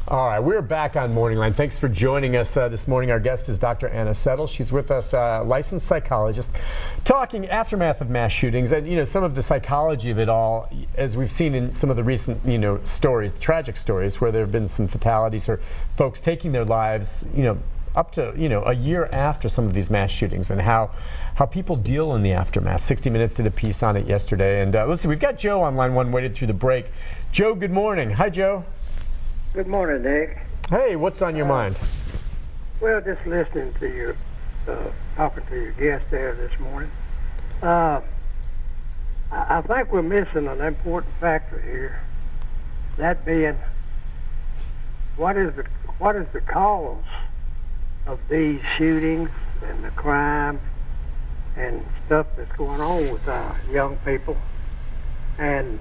All right, we're back on Morning Line. Thanks for joining us this morning. Our guest is Dr. Anna Settle. She's with us, licensed psychologist, talking aftermath of mass shootings and, some of the psychology of it all, as we've seen in some of the recent, stories, tragic stories, where there have been some fatalities or folks taking their lives, up to, a year after some of these mass shootings, and how people deal in the aftermath. 60 Minutes did a piece on it yesterday. And let's see, we've got Joe on line one, waited through the break. Joe, good morning. Hi, Joe. Good morning, Nick. Hey, what's on your mind? Well, just listening to your, talking to your guest there this morning. I think we're missing an important factor here. That being, what is the cause of these shootings and the crime and stuff that's going on with our young people, and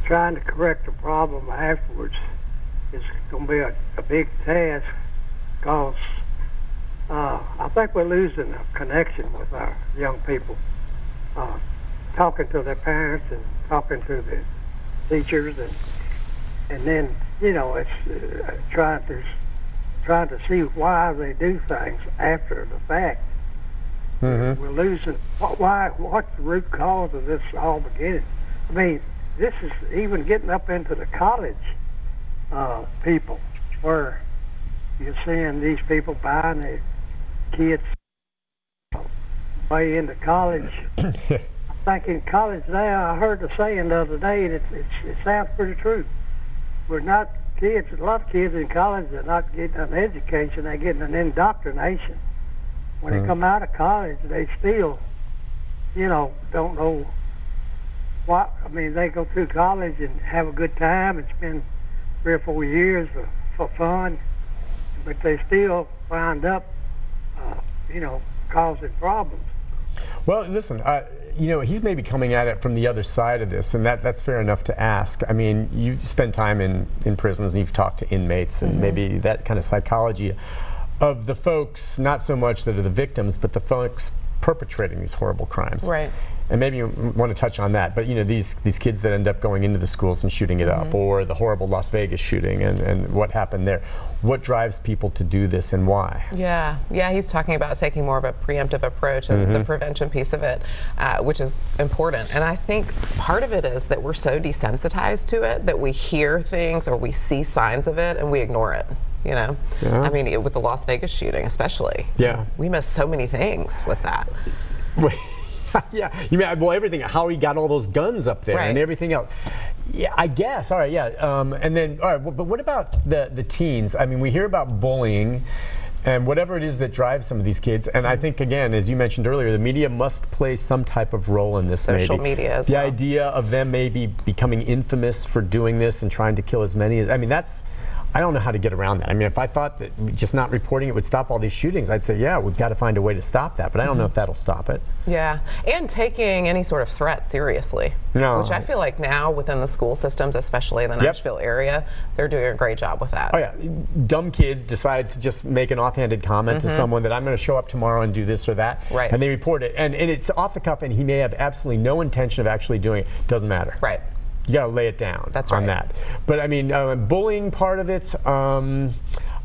trying to correct the problem afterwards is going to be a big task, because I think we're losing a connection with our young people. Talking to their parents and talking to the teachers, and then it's trying to see why they do things after the fact. Mm-hmm. We're losing what's the root cause of this all beginning. I mean, this is even getting up into the college people, where you're seeing these people buying their kids way into college. I think in college now, I heard the saying the other day, and it sounds pretty true. We're not kids, a lot of kids in college are not getting an education, they're getting an indoctrination. When they come out of college, they still, don't know what. I mean, they go through college and have a good time and spend 3 or 4 years for fun, but they still wind up, causing problems. Well, listen, he's maybe coming at it from the other side of this, and that's fair enough to ask. I mean, you spend time in prisons and you've talked to inmates, and maybe that kind of psychology of the folks, not so much that are the victims, but the folks perpetrating these horrible crimes. Right. And maybe you want to touch on that, but these kids that end up going into the schools and shooting it up, or the horrible Las Vegas shooting and what happened there. What drives people to do this and why? Yeah, he's talking about taking more of a preemptive approach and the prevention piece of it, which is important. And I think part of it is that we're so desensitized to it that we hear things or we see signs of it and we ignore it. I mean, with the Las Vegas shooting especially. Yeah. We miss so many things with that. Yeah, you mean, well, everything, how he got all those guns up there and everything else. Yeah, I guess. All right, yeah. And then, all right, but what about the teens? I mean, we hear about bullying and whatever it is that drives some of these kids. And I think, again, as you mentioned earlier, the media must play some type of role in this. Social media as well. The idea of them maybe becoming infamous for doing this and trying to kill as many as, I mean, I don't know how to get around that. I mean, if I thought that just not reporting it would stop all these shootings, I'd say, yeah, we've got to find a way to stop that. But I don't know if that'll stop it. Yeah, and taking any sort of threat seriously. No. Which I feel like now within the school systems, especially in the Nashville area, they're doing a great job with that. Oh yeah, dumb kid decides to just make an offhanded comment to someone that I'm going to show up tomorrow and do this or that. Right. And they report it. And it's off the cuff, and he may have absolutely no intention of actually doing it. Doesn't matter. Right. You got to lay it down on that. But I mean, bullying part of it,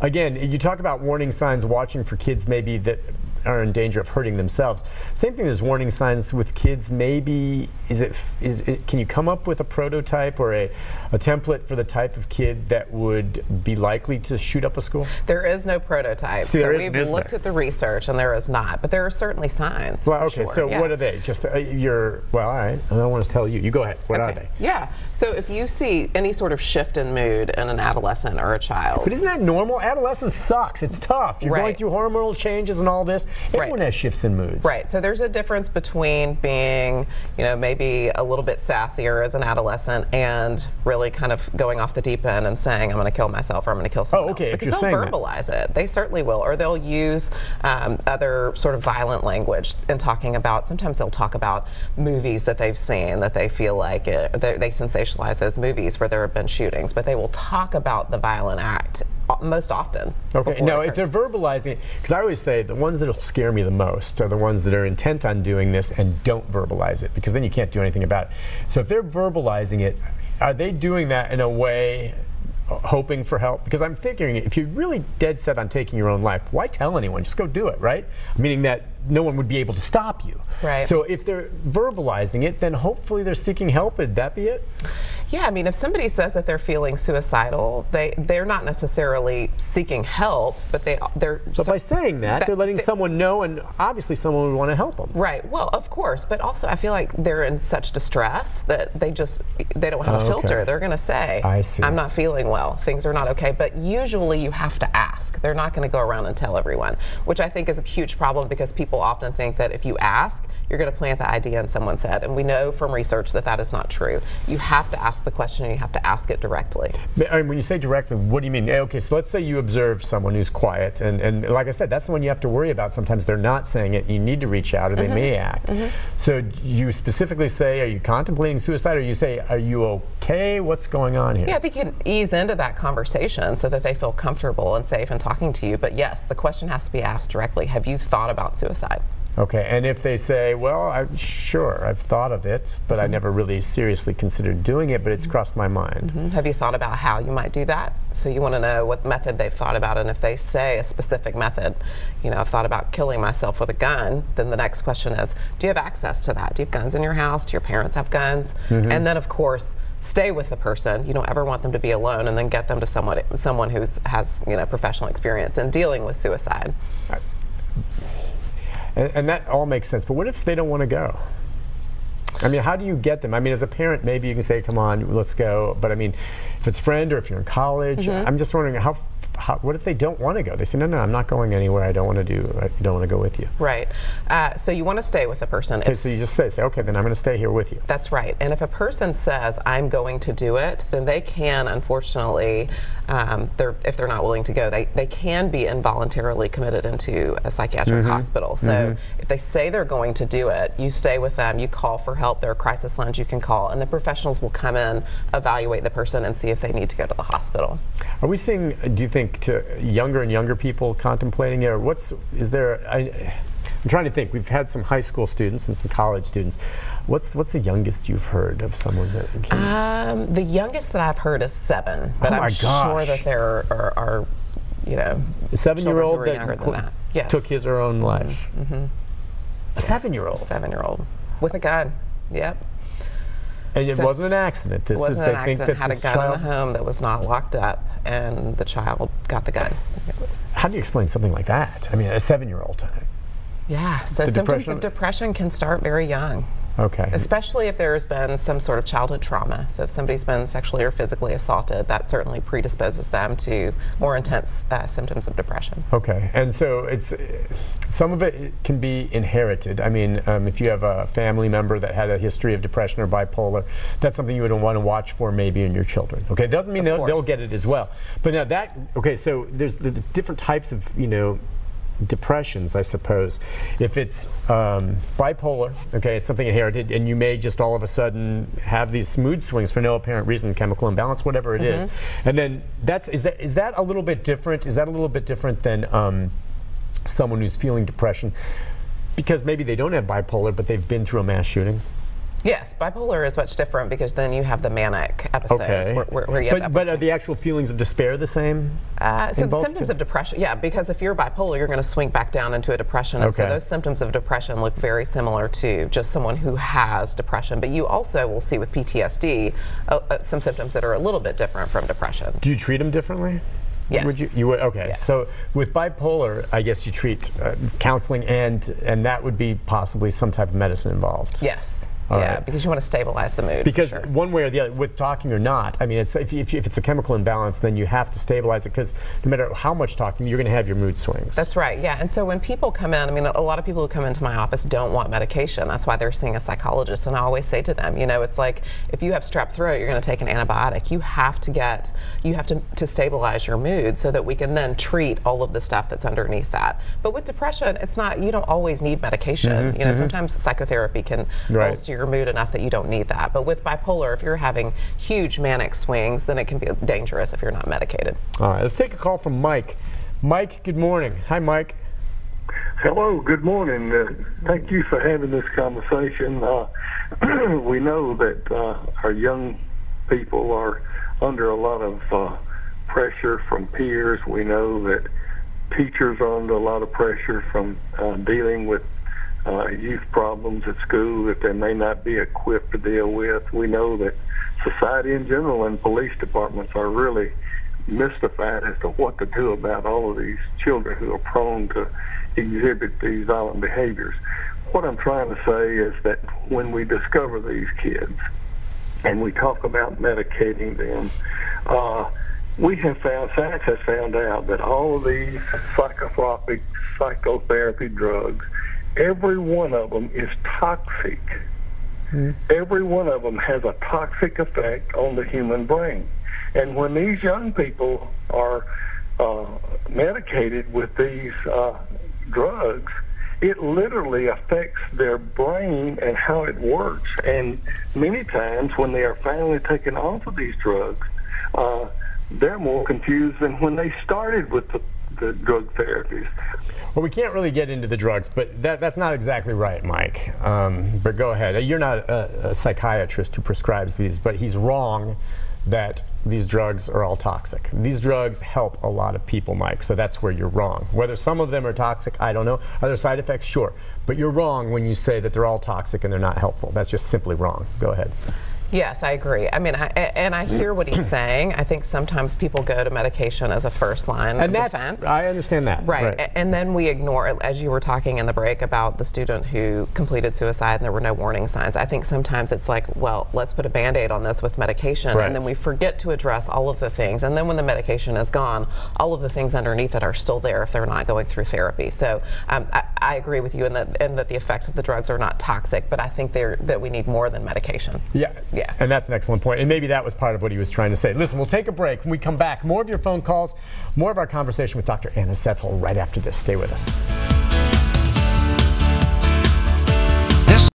again, you talk about warning signs, watching for kids maybe that are in danger of hurting themselves. Same thing as warning signs with kids. Maybe can you come up with a prototype or a template for the type of kid that would be likely to shoot up a school? There is no prototype. See, so we've looked at the research and there is not, but there are certainly signs. Well, okay, so what are they? Just well, all right, I don't want to tell you. You go ahead. What are they? Yeah, so if you see any sort of shift in mood in an adolescent or a child. But isn't that normal? Adolescence sucks. It's tough. You're going through hormonal changes and all this. Everyone has shifts in moods. Right. So there's a difference between being, maybe a little bit sassier as an adolescent and really kind of going off the deep end and saying, I'm going to kill myself or I'm going to kill someone else. Because they'll verbalize it. They certainly will. Or they'll use other sort of violent language in talking about, sometimes they'll talk about movies that they've seen that they feel like they sensationalize those movies where there have been shootings, but they will talk about the violent act most often. Okay, now if they're verbalizing it, because I always say the ones that'll scare me the most are the ones that are intent on doing this and don't verbalize it, because then you can't do anything about it. So if they're verbalizing it, are they doing that in a way hoping for help? Because I'm thinking, if you're really dead set on taking your own life, why tell anyone? Just go do it, right? Meaning that no one would be able to stop you. Right. So if they're verbalizing it, then hopefully they're seeking help. Would that be it? Yeah, I mean, if somebody says that they're feeling suicidal, they're not necessarily seeking help, but they're. So by saying that, they're letting someone know, and obviously someone would want to help them. Right. Well, of course, but also I feel like they're in such distress that they don't have a filter. They're going to say, I see. I'm not feeling well. Things are not okay. But usually you have to ask. They're not going to go around and tell everyone, which I think is a huge problem because people often think that if you ask, you're going to plant the idea in someone's head. And we know from research that that is not true. You have to ask the question and you have to ask it directly. I mean, when you say directly, what do you mean? Okay, so let's say you observe someone who's quiet, and like I said, that's the one you have to worry about. Sometimes they're not saying it. You need to reach out, or they may act. So you specifically say, are you contemplating suicide, or you say, are you okay? What's going on here? Yeah, I think you can ease into that conversation so that they feel comfortable and safe in talking to you. But yes, the question has to be asked directly. Have you thought about suicide? Okay, and if they say, well, sure, I've thought of it, but I never really seriously considered doing it, but it's crossed my mind. Have you thought about how you might do that? So you want to know what method they've thought about, and if they say a specific method, you know, I've thought about killing myself with a gun, then the next question is, do you have access to that? Do you have guns in your house? Do your parents have guns? And then, of course, stay with the person. You don't ever want them to be alone, and then get them to someone who has, you know, professional experience in dealing with suicide. And that all makes sense, but what if they don't want to go? I mean, how do you get them? I mean, as a parent, maybe you can say, come on, let's go. But I mean, if it's a friend or if you're in college, I'm just wondering, what if they don't want to go? They say, no, I'm not going anywhere. I don't want to go with you. Right. So you want to stay with the person. Okay, so you just say, okay, then I'm going to stay here with you. That's right. And if a person says, I'm going to do it, then they can, unfortunately, if they're not willing to go, they can be involuntarily committed into a psychiatric hospital. So if they say they're going to do it, you stay with them, you call for help. There are crisis lines you can call, and the professionals will come in, evaluate the person, and see if they need to go to the hospital. Are we seeing, do you think, to younger and younger people contemplating it, or I'm trying to think. We've had some high school students and some college students. What's the youngest you've heard of someone that came? The youngest that I've heard is 7, but I'm sure that there are you know, a 7-year-old that took his or her own life. A 7-year-old. A 7-year-old with a gun. Yep. And it wasn't an accident. This wasn't an accident. Think that had a gun in the home that was not locked up, and the child got the gun. How do you explain something like that? I mean, a 7-year-old. Yeah. So symptoms of depression can start very young. Okay. Especially if there's been some sort of childhood trauma. So if somebody's been sexually or physically assaulted, that certainly predisposes them to more intense symptoms of depression. Okay. And so some of it can be inherited. I mean, if you have a family member that had a history of depression or bipolar, that's something you would want to watch for maybe in your children. Okay. It doesn't mean they'll get it as well. But now okay, so there's the different types of, you know, depressions, I suppose. If it's bipolar, okay, it's something inherited, and you may just all of a sudden have these mood swings for no apparent reason, chemical imbalance, whatever it is. And then is that a little bit different? Is that a little bit different than someone who's feeling depression because maybe they don't have bipolar, but they've been through a mass shooting? Yes, bipolar is much different because then you have the manic episodes where you have But are the actual feelings of despair the same? So the symptoms of depression, yeah, because if you're bipolar, you're going to swing back down into a depression. And so those symptoms of depression look very similar to just someone who has depression. But you also will see with PTSD some symptoms that are a little bit different from depression. Do you treat them differently? Yes. You would, okay. Yes. So with bipolar, I guess you treat counseling, and that would be possibly some type of medicine involved. Yes. All yeah, right. because you want to stabilize the mood. Because for sure. One way or the other, with talking or not, I mean, if it's a chemical imbalance, then you have to stabilize it, because no matter how much talking, you're going to have your mood swings. That's right, yeah. And so when people come in, I mean, a lot of people who come into my office don't want medication. That's why they're seeing a psychologist. And I always say to them, you know, it's like if you have strep throat, you're going to take an antibiotic. You have to stabilize your mood so that we can then treat all of the stuff that's underneath that. But with depression, it's not, you don't always need medication. You know, sometimes psychotherapy can bolster your mood enough that you don't need that. But with bipolar, if you're having huge manic swings, then it can be dangerous if you're not medicated. All right, let's take a call from Mike. Mike, good morning. Hi, Mike. Hello, good morning. Thank you for having this conversation. We know that our young people are under a lot of pressure from peers. We know that teachers are under a lot of pressure from dealing with youth problems at school that they may not be equipped to deal with. We know that society in general and police departments are really mystified as to what to do about all of these children who are prone to exhibit these violent behaviors. What I'm trying to say is that when we discover these kids and we talk about medicating them, science has found out that all of these psychotropic psychotherapy drugs, every one of them is toxic. Every one of them has a toxic effect on the human brain. And when these young people are medicated with these drugs, it literally affects their brain and how it works. And many times when they are finally taken off of these drugs, they're more confused than when they started with the drug therapies. Well, we can't really get into the drugs, but that's not exactly right, Mike. But go ahead. You're not a psychiatrist who prescribes these, but he's wrong that these drugs are all toxic. These drugs help a lot of people, Mike, so that's where you're wrong. Whether some of them are toxic, I don't know. Are there side effects? Sure. But you're wrong when you say that they're all toxic and they're not helpful. That's just simply wrong. Go ahead. Yes, I agree. I mean, I hear what he's saying. I think sometimes people go to medication as a first line of defense. I understand that. Right. And then we ignore, as you were talking in the break about the student who completed suicide and there were no warning signs. I think sometimes it's like, well, let's put a Band-Aid on this with medication, and then we forget to address all of the things. And then when the medication is gone, all of the things underneath it are still there if they're not going through therapy. So I agree with you in that the effects of the drugs are not toxic, but I think that we need more than medication. Yeah. And that's an excellent point. And maybe that was part of what he was trying to say. Listen, we'll take a break. When we come back, more of your phone calls, more of our conversation with Dr. Anna Settle right after this. Stay with us.